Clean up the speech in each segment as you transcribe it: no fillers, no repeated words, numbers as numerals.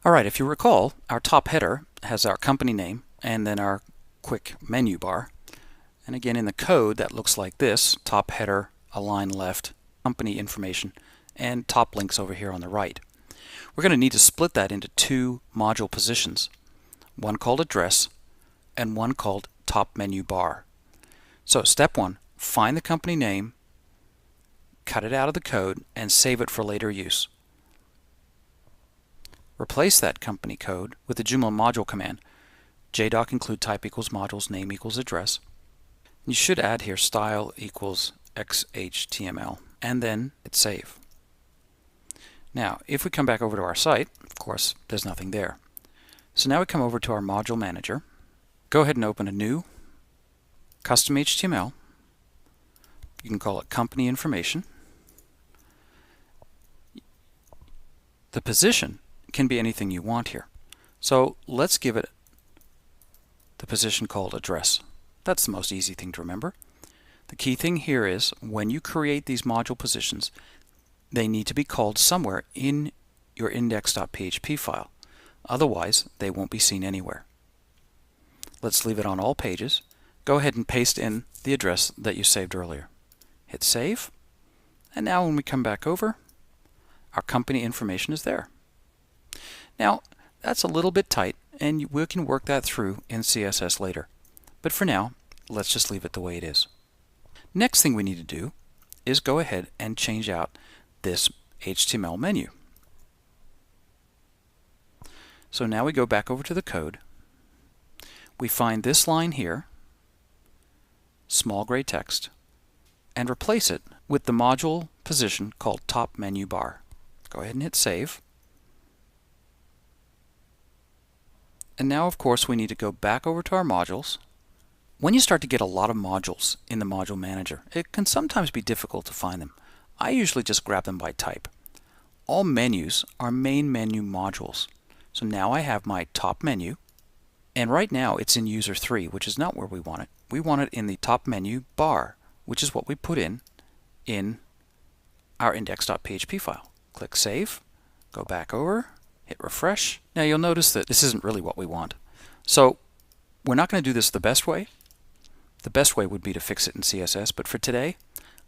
Alright, if you recall, our top header has our company name and then our quick menu bar. And again, in the code, that looks like this: top header, align left, company information, and top links over here on the right. We're going to need to split that into two module positions, one called address and one called top menu bar. So step one, find the company name, cut it out of the code, and save it for later use. Replace that company code with the Joomla module command, jdoc include type equals modules name equals address. You should add here style equals XHTML, and then hit save. Now, if we come back over to our site, of course, there's nothing there. So now we come over to our module manager. Go ahead and open a new custom HTML. You can call it company information. The position can be anything you want here. So let's give it the position called address. That's the most easy thing to remember. The key thing here is when you create these module positions, they need to be called somewhere in your index.php file. Otherwise, they won't be seen anywhere. Let's leave it on all pages. Go ahead and paste in the address that you saved earlier. Hit save. And now when we come back over, our company information is there. Now, that's a little bit tight, and we can work that through in CSS later. But for now, let's just leave it the way it is. Next thing we need to do is go ahead and change out this HTML menu. So now we go back over to the code. We find this line here, small gray text, and replace it with the module position called top menu bar. Go ahead and hit save. And now, of course, we need to go back over to our modules. When you start to get a lot of modules in the module manager, it can sometimes be difficult to find them. I usually just grab them by type. All menus are main menu modules. So now I have my top menu, and right now it's in user 3, which is not where we want it. We want it in the top menu bar, which is what we put in our index.php file. Click Save, go back over, hit refresh. Now you'll notice that this isn't really what we want. So we're not going to do this the best way. The best way would be to fix it in CSS, but for today,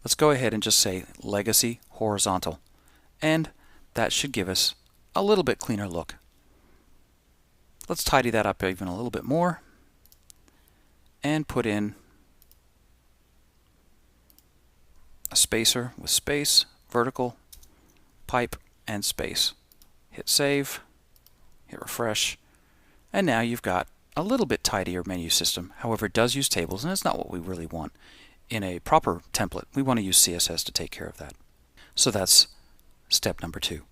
let's go ahead and just say legacy horizontal. And that should give us a little bit cleaner look. Let's tidy that up even a little bit more and put in a spacer with space, vertical, pipe, and space. Hit save, hit refresh, and now you've got a little bit tidier menu system. However, it does use tables, and it's not what we really want. In a proper template, we want to use CSS to take care of that. So that's step number 2.